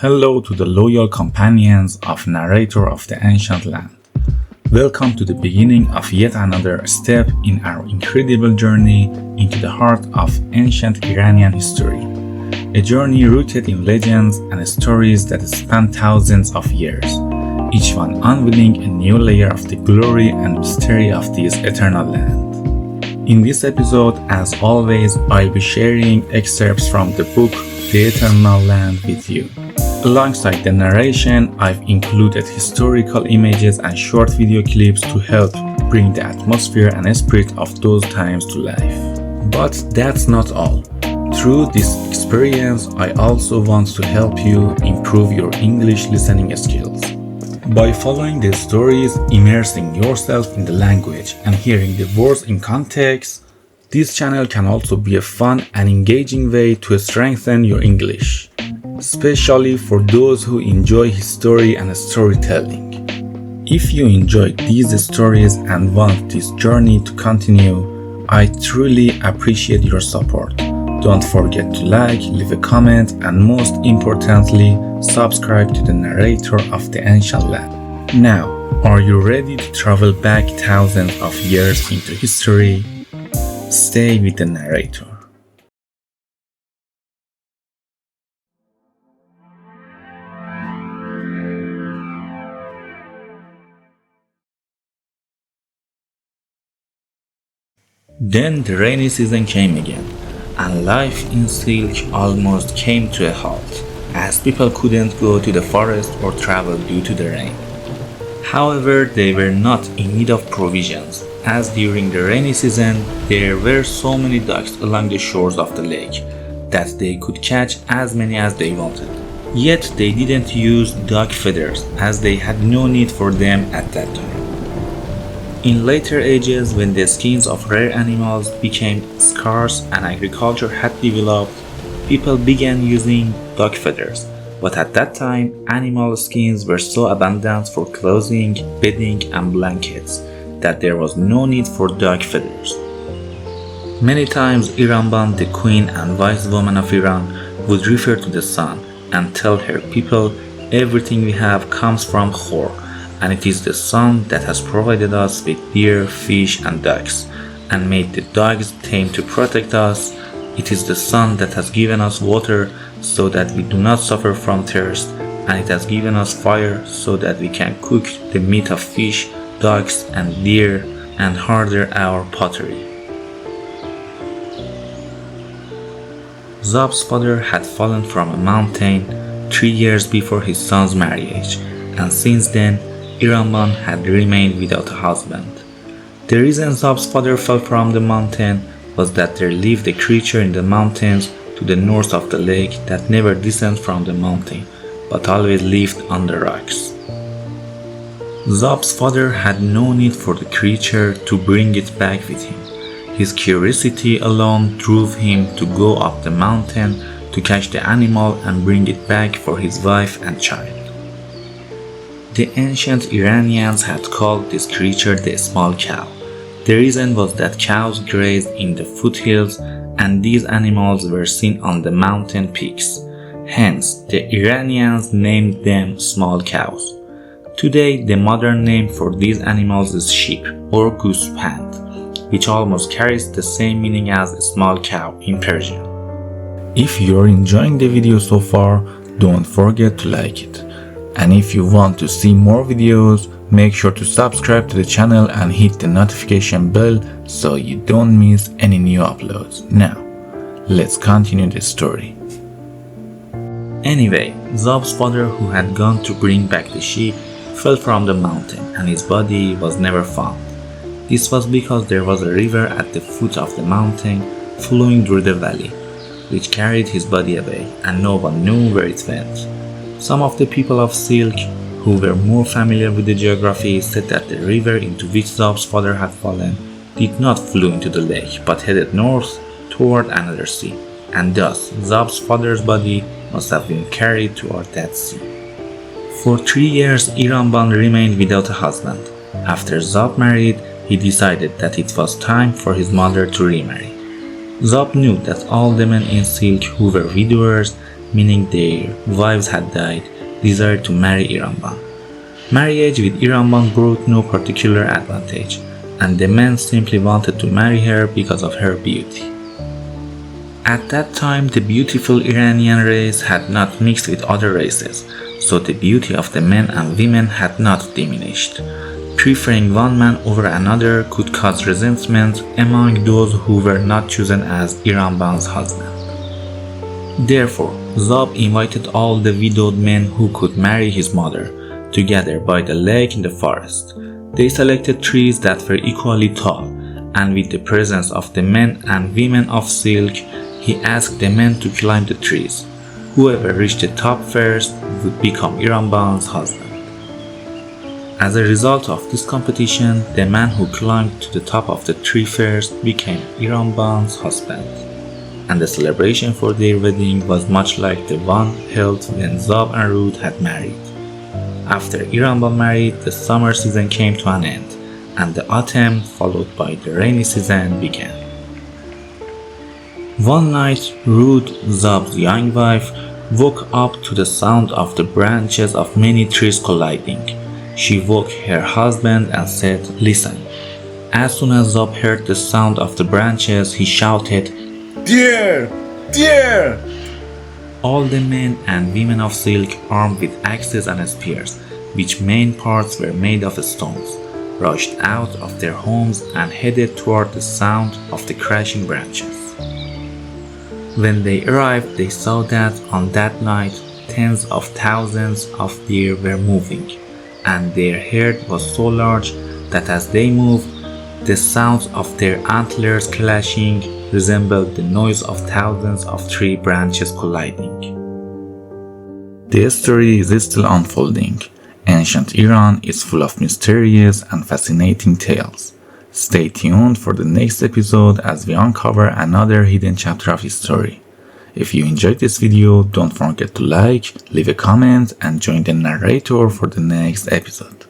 Hello to the loyal companions of narrator of the ancient land. Welcome to the beginning of yet another step in our incredible journey into the heart of ancient Iranian history. A journey rooted in legends and stories that span thousands of years, each one unveiling a new layer of the glory and mystery of this eternal land. In this episode, as always, I'll be sharing excerpts from the book The Eternal Land with you. Alongside the narration, I've included historical images and short video clips to help bring the atmosphere and spirit of those times to life. But that's not all. Through this experience, I also want to help you improve your English listening skills. By following the stories, immersing yourself in the language, and hearing the words in context, this channel can also be a fun and engaging way to strengthen your English, especially for those who enjoy history and storytelling. If you enjoyed these stories and want this journey to continue, I truly appreciate your support. Don't forget to like, leave a comment, and most importantly, subscribe to the narrator of the ancient land. Now, are you ready to travel back thousands of years into history? Stay with the narrator. Then the rainy season came again, and life in Silk almost came to a halt, as people couldn't go to the forest or travel due to the rain. However, they were not in need of provisions, as during the rainy season there were so many ducks along the shores of the lake that they could catch as many as they wanted. Yet they didn't use duck feathers, as they had no need for them at that time. In later ages, when the skins of rare animals became scarce and agriculture had developed, people began using duck feathers. But at that time, animal skins were so abundant for clothing, bedding, and blankets that there was no need for duck feathers. Many times, Iranban, the queen and wise woman of Iran, would refer to the sun and tell her people, "Everything we have comes from Khor, and it is the sun that has provided us with deer, fish, and ducks, and made the dogs tame to protect us. It is the sun that has given us water so that we do not suffer from thirst, and it has given us fire so that we can cook the meat of fish, ducks, and deer, and harden our pottery." Zob's father had fallen from a mountain 3 years before his son's marriage, and since then, Iranban had remained without a husband. The reason Zob's father fell from the mountain was that there lived a creature in the mountains to the north of the lake that never descended from the mountain, but always lived on the rocks. Zob's father had no need for the creature to bring it back with him. His curiosity alone drove him to go up the mountain to catch the animal and bring it back for his wife and child. The ancient Iranians had called this creature the small cow. The reason was that cows grazed in the foothills, and these animals were seen on the mountain peaks. Hence, the Iranians named them small cows. Today, the modern name for these animals is sheep or goosepound, which almost carries the same meaning as a small cow in Persian. If you're enjoying the video so far, don't forget to like it. And if you want to see more videos, make sure to subscribe to the channel and hit the notification bell so you don't miss any new uploads. Now, let's continue the story. Anyway, Zob's father, who had gone to bring back the sheep, fell from the mountain and his body was never found. This was because there was a river at the foot of the mountain flowing through the valley, which carried his body away, and no one knew where it went. Some of the people of Silk, who were more familiar with the geography, said that the river into which Zob's father had fallen did not flow into the lake, but headed north toward another sea, and thus Zob's father's body must have been carried toward that sea. For 3 years, Iranban remained without a husband. After Zob married, he decided that it was time for his mother to remarry. Zob knew that all the men in Silk who were widowers meaning their wives had died, desired to marry Iranban. Marriage with Iranban brought no particular advantage, and the men simply wanted to marry her because of her beauty. At that time, the beautiful Iranian race had not mixed with other races, so the beauty of the men and women had not diminished. Preferring one man over another could cause resentment among those who were not chosen as Iranban's husband. Therefore, Zab invited all the widowed men who could marry his mother together by the lake in the forest. They selected trees that were equally tall, and with the presence of the men and women of silk, he asked the men to climb the trees. Whoever reached the top first would become Iranban's husband. As a result of this competition, the man who climbed to the top of the tree first became Iranban's husband, and the celebration for their wedding was much like the one held when Zab and Ruth had married. After Iranban married, the summer season came to an end, and the autumn, followed by the rainy season, began. One night, Ruth, Zab's young wife, woke up to the sound of the branches of many trees colliding. She woke her husband and said, "Listen." As soon as Zab heard the sound of the branches, he shouted, "Deer! Deer!" All the men and women of silk, armed with axes and spears, which main parts were made of stones, rushed out of their homes and headed toward the sound of the crashing branches. When they arrived, they saw that on that night tens of thousands of deer were moving, and their herd was so large that as they moved, the sounds of their antlers clashing resembled the noise of thousands of tree branches colliding. The story is still unfolding. Ancient Iran is full of mysterious and fascinating tales. Stay tuned for the next episode as we uncover another hidden chapter of his story. If you enjoyed this video, don't forget to like, leave a comment, and join the narrator for the next episode.